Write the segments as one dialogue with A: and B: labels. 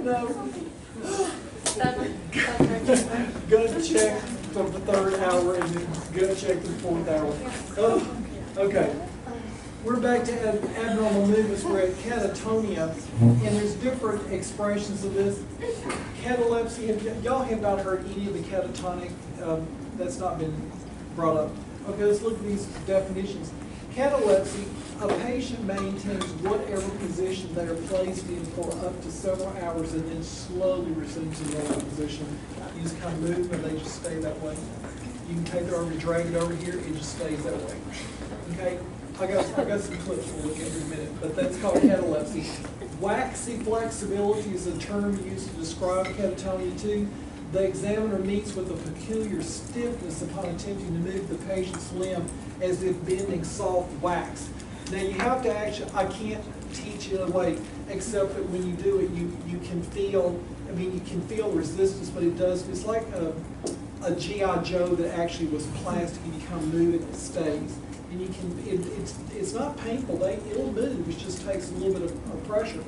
A: No. Gut check for the 3rd hour and then gut check for the 4th hour. Oh, okay. We're back to abnormal movements. We're at catatonia, and there's different expressions of this. Catalepsy, y'all have not heard any of the catatonic, that's not been brought up. Okay, let's look at these definitions. Catalepsy, a patient maintains whatever position they are placed in for up to several hours and then slowly resumes the normal position. You just kind of move and they just stay that way. You can take it over, drag it over here, it just stays that way. Okay? I got some clips we'll look at in a minute, but that's called catalepsy. Waxy flexibility is a term used to describe catatonia too. The examiner meets with a peculiar stiffness upon attempting to move the patient's limb as if bending soft wax. Now you have to actually, I can't teach it away, except that when you do it, you can feel, I mean, you can feel resistance, but it does, it's like a G.I. Joe that actually was plastic and you kind of move it, it stays. And you can, it's not painful, it'll move, it just takes a little bit of pressure.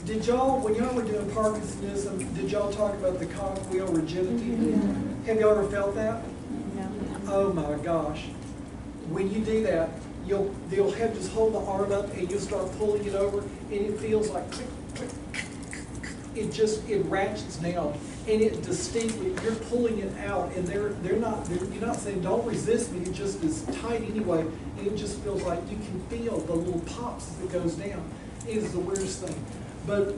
A: Did y'all, when y'all were doing Parkinsonism, did y'all talk about the cogwheel rigidity? Have y'all ever felt that?
B: No.
A: Oh my gosh. When you do that, they'll have just hold the arm up and you'll start pulling it over and it feels like click, click. It ratchets down and it distinctly, you're pulling it out and you're not saying don't resist me, it just is tight anyway, and it just feels like you can feel the little pops as it goes down. It is the weirdest thing. But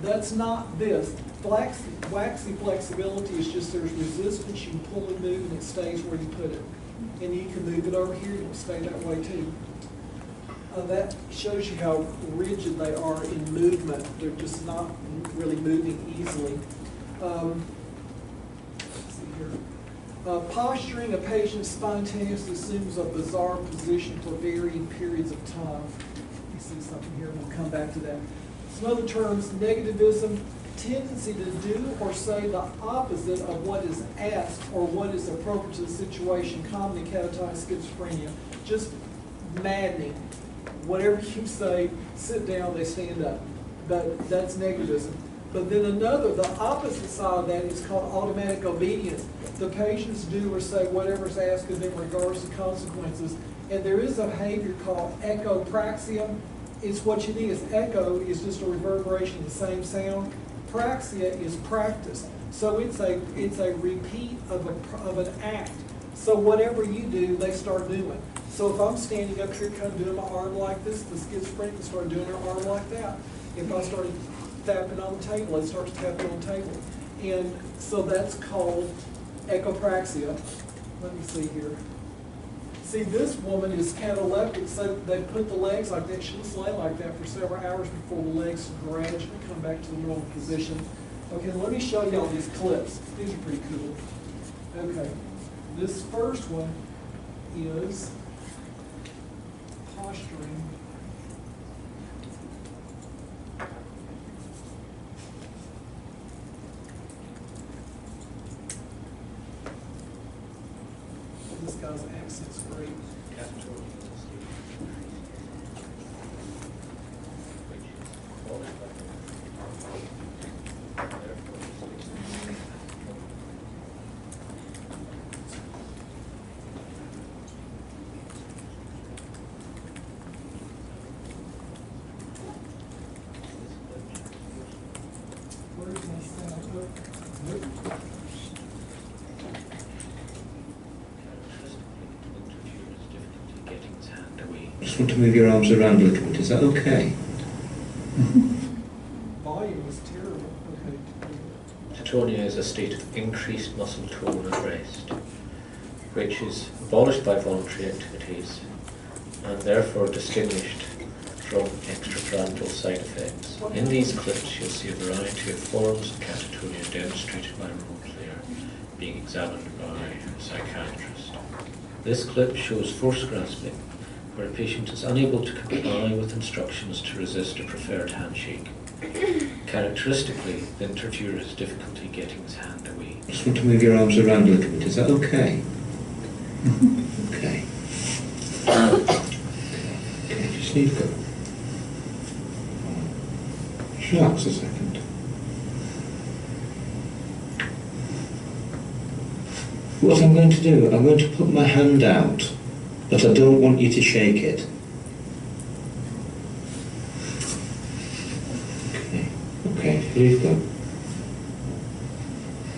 A: that's not this. Waxy flexibility is just there's resistance, you can pull and move and it stays where you put it. And you can move it over here and it'll stay that way too. That shows you how rigid they are in movement. They're just not really moving easily. Let's see here. Posturing, a patient spontaneously assumes a bizarre position for varying periods of time. You see something here, and we'll come back to that. Some other terms, negativism, tendency to do or say the opposite of what is asked or what is appropriate to the situation, common in catatonic schizophrenia. Just maddening. Whatever you say, sit down, they stand up. But that's negativism. But then another, the opposite side of that is called automatic obedience. The patients do or say whatever's asked of them regardless of consequences. And there is a behavior called echopraxia. It's what you need is echo is just a reverberation of the same sound. Praxia is practice. So it's a repeat of an act. So whatever you do, they start doing. So if I'm standing up here kind of doing my arm like this, the schizophrenic will start doing their arm like that. If I started tapping on the table, it starts tapping on the table. And so that's called echopraxia. Let me see here. See, this woman is cataleptic, so they put the legs like that. She'll lay like that for several hours before the legs gradually come back to the normal position. Okay, let me show you all these clips. These are pretty cool. Okay, this first one is posturing. This guy's accent's great. Where's my sound?
C: Just want to move your arms around a little bit. Is that okay?
A: Volume was terrible. Okay.
D: Catatonia is a state of increased muscle tone at rest, which is abolished by voluntary activities and therefore distinguished from extrapyramidal side effects. In these clips, you'll see a variety of forms of catatonia demonstrated by a role player being examined by a psychiatrist. This clip shows force grasping, where a patient is unable to comply with instructions to resist a preferred handshake. Characteristically, the interviewer has difficulty getting his hand away.
C: Just want to move your arms around a little bit. Is that okay? Okay. Okay, just need to relax a second. What I'm going to do, I'm going to put my hand out, but I don't want you to shake it. Okay, okay, here you go.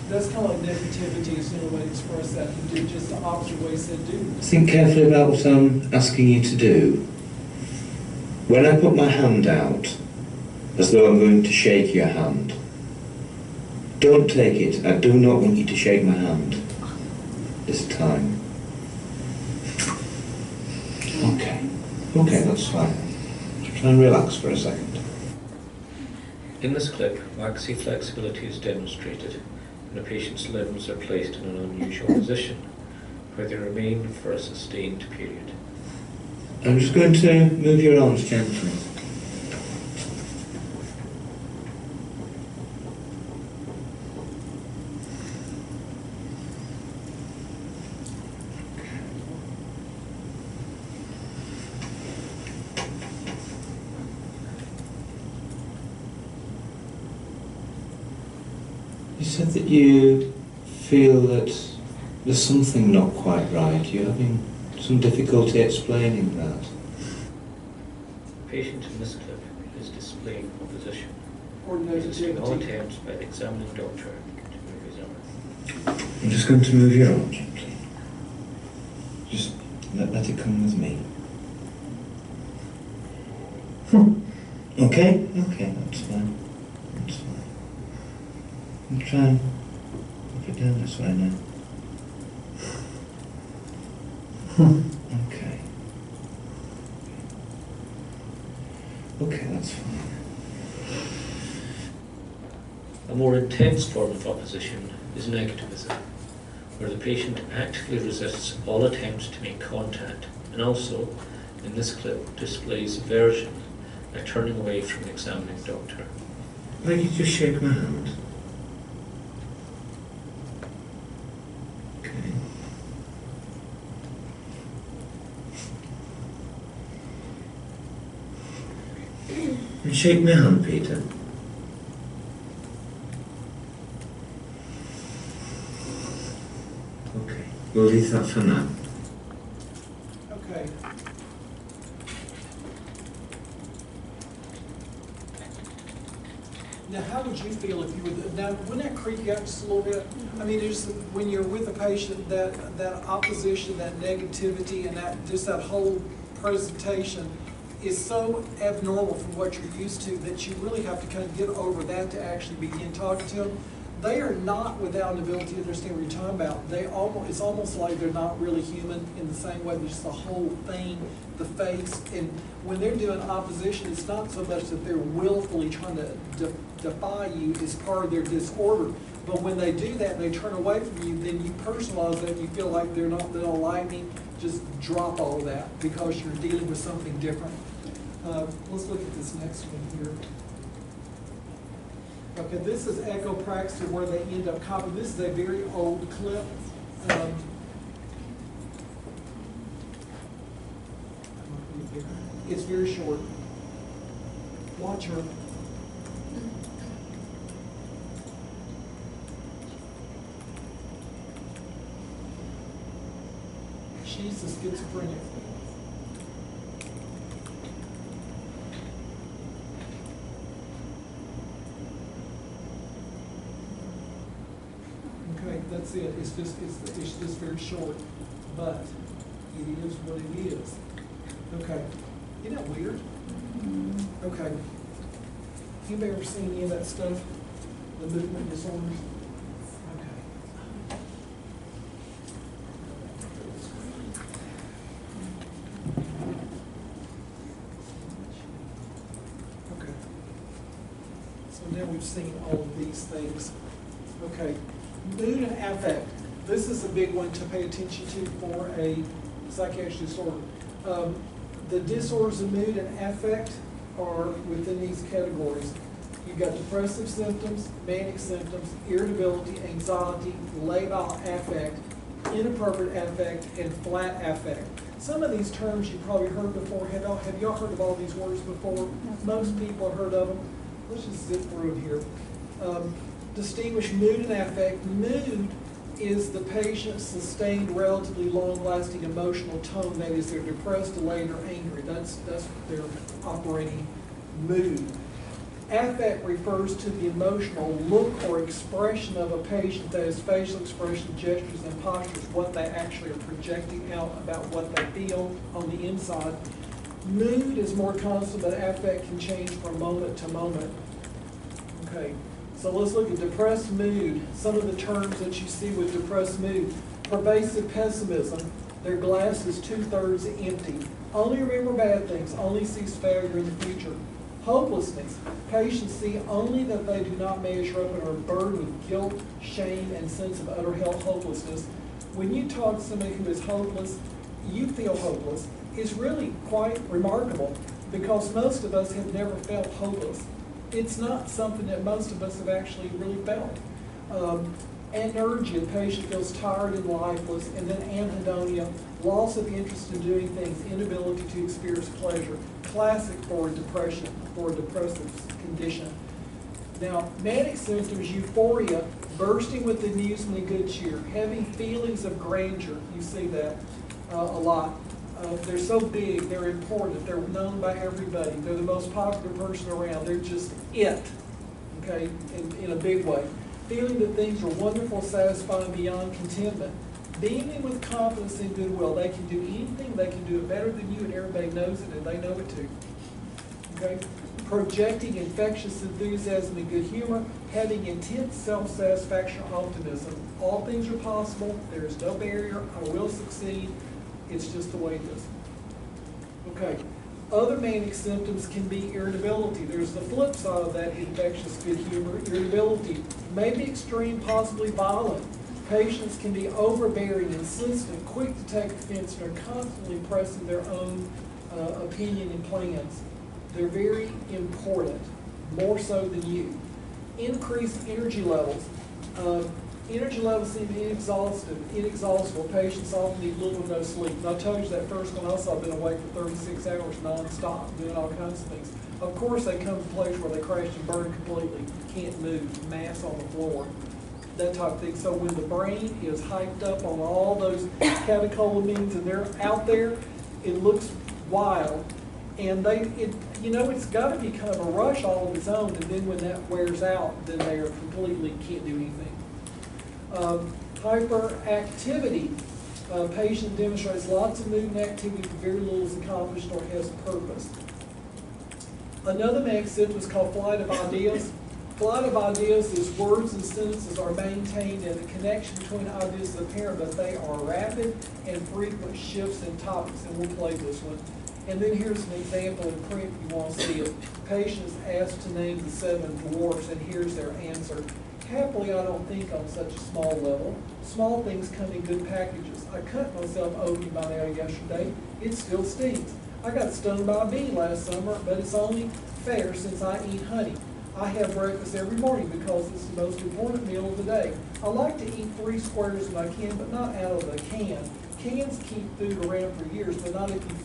A: That's kind of like negativity is the only way to express that. You do just the opposite way said do.
C: Think carefully about what I'm asking you to do. When I put my hand out, as though I'm going to shake your hand, don't take it. I do not want you to shake my hand this time. Okay. Okay, that's fine. Just try and relax for a second.
D: In this clip, maxi flexibility is demonstrated when a patient's limbs are placed in an unusual position, where they remain for a sustained period.
C: I'm just going to move your arms gently. You said that you feel that there's something not quite right. You're having some difficulty explaining that.
D: The patient in this clip is displaying opposition,
A: Or
D: resisting all
A: negativity.
D: attempts by the examining doctor to move his arm.
C: I'm just going to move your arm gently. Just let it come with me. Okay? Okay, that's fine. That's fine. I'll try and put it down this way now. Okay. Okay, that's fine.
D: A more intense form of opposition is negativism, where the patient actively resists all attempts to make contact and also, in this clip, displays aversion by turning away from the examining doctor.
C: Why don't you just shake my hand? Okay. And shake my hand, Peter. Okay, we'll leave that for now.
A: Okay. Now, how would you feel if you were, now, wouldn't that creep you out just a little bit? I mean, it's, when you're with a patient, that opposition, that negativity, and that whole presentation is so abnormal from what you're used to that you really have to kind of get over that to actually begin talking to them. They are not without an ability to understand what you're talking about. It's almost like they're not really human in the same way. There's the whole thing, the face, and when they're doing opposition, it's not so much that they're willfully trying to defy you as part of their disorder. But when they do that and they turn away from you, then you personalize that and you feel like they don't like me. Just drop all of that because you're dealing with something different. Let's look at this next one here. Okay, this is echo practice where they end up copying. This is a very old clip. It's very short. Watch her. She's a schizophrenic. Okay, that's it. It's just very short, but it is what it is. Okay, isn't that weird? Okay. Anybody ever seen any of that stuff? The movement disorders? Okay. Okay. So now we've seen all of these things. Okay. Mood and affect. This is a big one to pay attention to for a psychiatric disorder. The disorders of mood and affect are within these categories. You've got depressive symptoms, manic symptoms, irritability, anxiety, labile affect, inappropriate affect, and flat affect. Some of these terms you've probably heard before. Have y'all heard of all these words before? Most people have heard of them. Let's just zip through it here. Distinguish mood and affect. Mood is the patient's sustained, relatively long-lasting emotional tone. That is, they're depressed, delayed, or angry. That's their operating mood. Affect refers to the emotional look or expression of a patient, that is, facial expression, gestures, and postures, what they actually are projecting out about what they feel on the inside. Mood is more constant, but affect can change from moment to moment. Okay, so let's look at depressed mood. Some of the terms that you see with depressed mood. Pervasive pessimism. Their glass is 2/3 empty. Only remember bad things, only sees failure in the future. Hopelessness. Patients see only that they do not measure up and are burdened with guilt, shame, and sense of utter hopelessness. When you talk to somebody who is hopeless, you feel hopeless. It's really quite remarkable because most of us have never felt hopeless. It's not something that most of us have actually really felt. Anergia, the patient feels tired and lifeless, and then anhedonia, loss of interest in doing things, inability to experience pleasure. Classic for depression, for a depressive condition. Now, manic symptoms: euphoria, bursting with amusement and good cheer, having feelings of grandeur. You see that a lot. They're so big, they're important, they're known by everybody, they're the most popular person around, they're just it, okay, in a big way. Feeling that things are wonderful, satisfying, beyond contentment. Beaming with confidence and goodwill. They can do anything, they can do it better than you, and everybody knows it, and they know it too. Okay? Projecting infectious enthusiasm and good humor. Having intense self-satisfaction or optimism. All things are possible, there is no barrier, I will succeed, it's just the way it is. Okay. Other manic symptoms can be irritability. There's the flip side of that infectious good humor. Irritability may be extreme, possibly violent. Patients can be overbearing, insistent, quick to take offense, and are constantly pressing their own opinion and plans. They're very important, more so than you. Increased energy levels. Energy levels seem inexhaustible. Patients often need little or no sleep. And I told you that first one also, I've been awake for 36 hours non-stop, doing all kinds of things. Of course, they come to a place where they crash and burn completely. You can't move, mass on the floor, that type of thing. So when the brain is hyped up on all those catecholamines and they're out there, it looks wild. And it's got to be kind of a rush all of its own. And then when that wears out, then they are completely can't do anything. Hyperactivity. Patient demonstrates lots of movement activity, but very little is accomplished or has purpose. Another manic symptom is called flight of ideas. Flight of ideas is words and sentences are maintained and the connection between ideas is apparent, but they are rapid and frequent shifts in topics, and we'll play this one. And then here's an example in print if you want to see it. Patient is asked to name the 7 dwarfs, and here's their answer. Happily, I don't think on such a small level. Small things come in good packages. I cut myself open by now yesterday. It still stings. I got stung by a bee last summer, but it's only fair since I eat honey. I have breakfast every morning because it's the most important meal of the day. I like to eat 3 squares if I can, but not out of the can. Cans keep food around for years, but not if you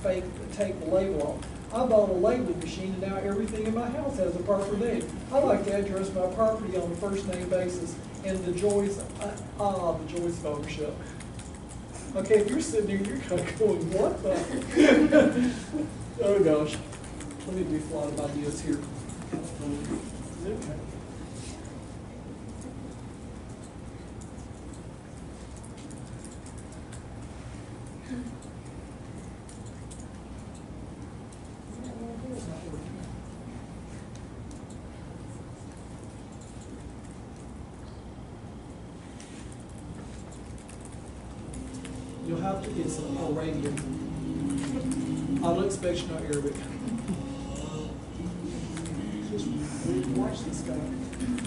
A: take the label off. I bought a labeling machine, and now everything in my house has a proper name. I like to address my property on a first-name basis, and the joys of ownership. Okay, if you're sitting here, you're kind of going, what the? Oh gosh. Let me do a lot of ideas here. Okay. You'll have to get some Arabian. I don't expect you to know Arabic. Just watch this guy.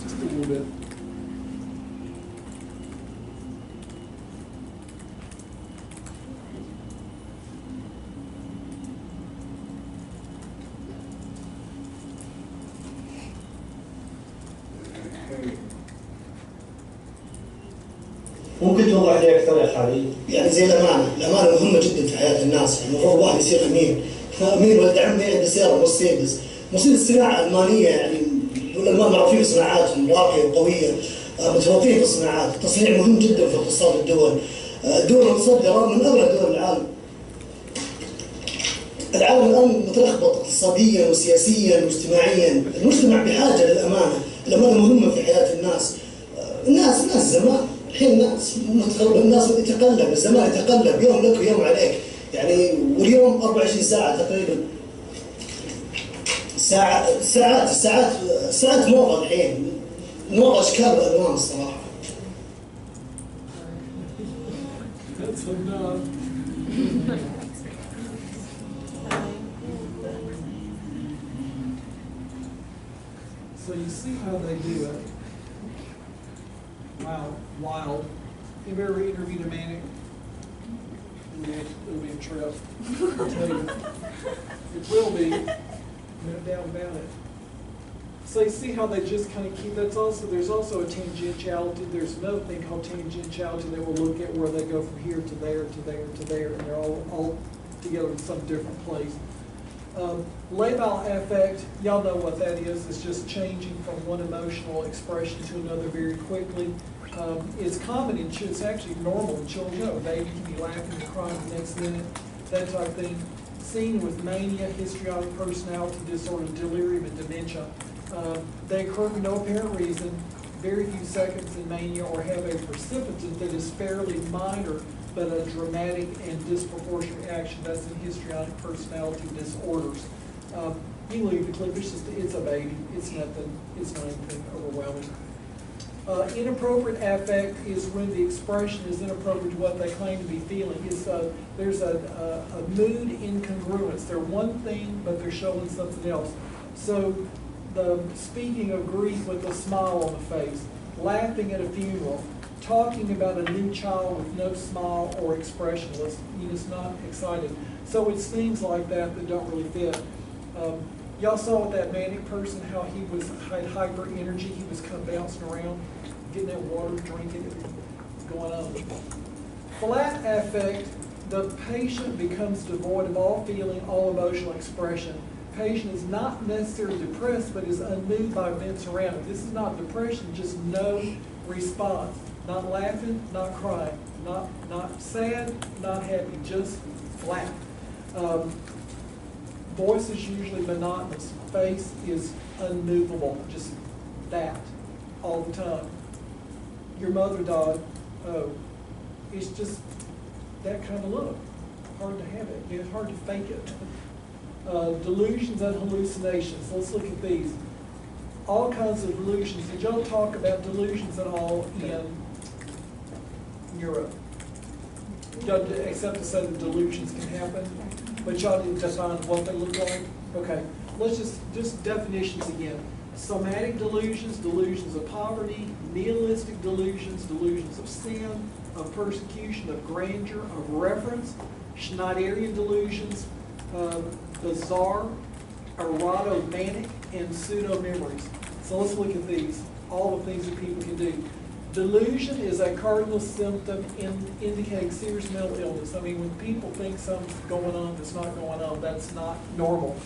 A: Just a little bit.
B: ممكن توضح لي أكثر يا خالد؟ يعني زي الأمانة مهمة جدا في حياة الناس، يعني المفروض الواحد يصير أمين، أمين ولد عمي عنده سيارة مرسيدس، الصناعة ألمانية يعني والألمان معروفين بصناعاتهم راقية وقوية، متفوقين في الصناعات، التصنيع مهم جدا في اقتصاد الدول. الدول المتصدرة من أغنى دول العالم. العالم الآن متلخبط اقتصاديا وسياسيا واجتماعيا، المجتمع بحاجة للأمانة، الأمانة مهمة في حياة الناس. الناس زمان، الحين الناس يتقلب، الزمان يتقلب، يوم لك ويوم عليك، يعني واليوم 24 ساعة تقريبا. ساعات موضة الحين، موضة أشكال وألوان الصراحة.
A: That's enough. So you see how they do it. Wow, wild. Have you ever interviewed a manic? It'll be a trip. I'll tell you. It will be. No doubt about it. So you see how they just kind of keep, there's also a tangentiality. There's another thing called tangentiality. They will look at where they go from here to there, to there, to there, and they're all together in some different place. Labile affect, y'all know what that is. It's just changing from one emotional expression to another very quickly. It's common in children, it's actually normal in children. You know, a baby can be laughing and crying the next minute, that type of thing. Seen with mania, histrionic personality disorder, delirium, and dementia. They occur for no apparent reason, very few seconds in mania, or have a precipitant that is fairly minor but a dramatic and disproportionate reaction. That's in histrionic personality disorders. You can leave the clip, it's a baby, it's nothing, it's not anything overwhelming. Inappropriate affect is when the expression is inappropriate to what they claim to be feeling. There's a mood incongruence. They're one thing, but they're showing something else. So, speaking of grief with a smile on the face, laughing at a funeral, talking about a new child with no smile or expressionless, you're just not excited. So it's things like that that don't really fit. Y'all saw with that manic person how he had hyper energy. He was kind of bouncing around, getting that water, drinking it, going on. Flat affect, the patient becomes devoid of all feeling, all emotional expression. Patient is not necessarily depressed, but is unmoved by events around him. This is not depression, just no response. Not laughing, not crying, not sad, not happy, just flat. Voice is usually monotonous. Face is unmovable, just that, all the time. Your mother died, oh, it's just that kind of look. Hard to have it, it's hard to fake it. Delusions and hallucinations, let's look at these. All kinds of delusions. Did y'all talk about delusions at all in Europe? Except to say that delusions can happen, but y'all didn't define what they look like? Okay, let's just definitions again. Somatic delusions, delusions of poverty, nihilistic delusions, delusions of sin, of persecution, of grandeur, of reference, Schneiderian delusions, bizarre, erotomanic, and pseudo-memories. So let's look at these, all the things that people can do. Delusion is a cardinal symptom indicating serious mental illness. I mean, when people think something's going on that's not going on, that's not normal.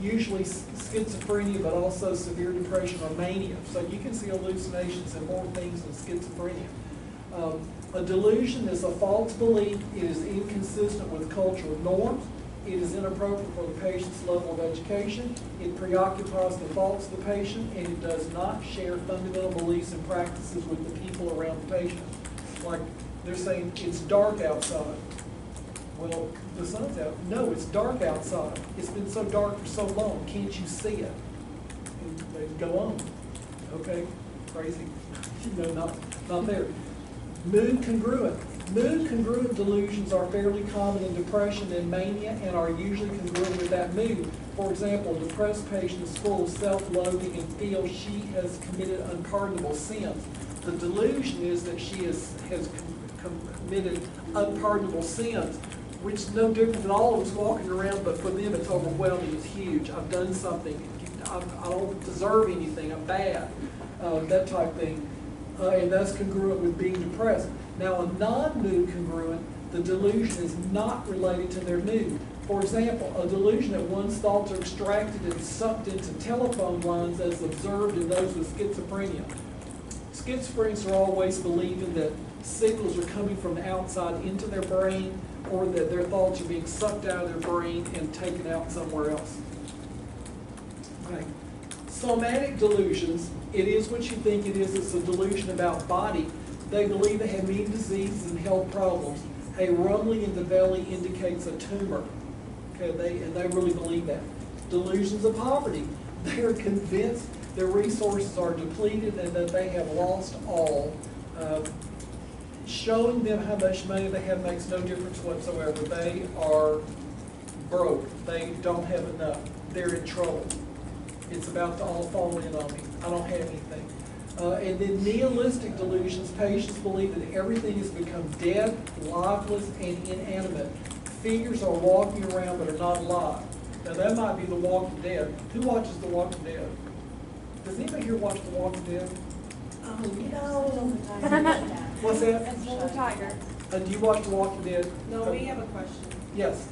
A: Usually schizophrenia, but also severe depression or mania. So you can see hallucinations and more things than schizophrenia. A delusion is a false belief. It is inconsistent with cultural norms. It is inappropriate for the patient's level of education. It preoccupies the thoughts of the patient, and it does not share fundamental beliefs and practices with the people around the patient. Like they're saying, it's dark outside. Well, the sun's out. No, it's dark outside. It's been so dark for so long. Can't you see it? And they go on. Okay, crazy. Not there. Mood congruent. Mood congruent delusions are fairly common in depression and mania and are usually congruent with that mood. For example, a depressed patient is full of self-loathing and feels she has committed unpardonable sins. The delusion is that she has committed unpardonable sins, which is no different than all of us walking around, but for them it's overwhelming, it's huge. I've done something, I don't deserve anything, I'm bad, that type of thing. And that's congruent with being depressed. Now, a non-mood congruent, the delusion is not related to their mood. For example, a delusion that one's thoughts are extracted and sucked into telephone lines as observed in those with schizophrenia. schizophrenics are always believing that signals are coming from the outside into their brain, or that their thoughts are being sucked out of their brain and taken out somewhere else. Okay. Somatic delusions, it is what you think it is. It's a delusion about body. They believe they have many diseases and health problems. A rumbling in the belly indicates a tumor. Okay, they really believe that. Delusions of poverty. They are convinced their resources are depleted and that they have lost all. Showing them how much money they have makes no difference whatsoever. They are broke. They don't have enough. They're in trouble. It's about to all fall in on me. I don't have anything. And then nihilistic delusions, patients believe that everything has become dead, lifeless, and inanimate. Figures are walking around but are not alive. Now that might be The Walking Dead. Who watches The Walking Dead? Does anybody here watch The Walking Dead? What's that?
E: Tiger.
A: Do you watch The Walking Dead?
E: No, we have a question.
A: Yes.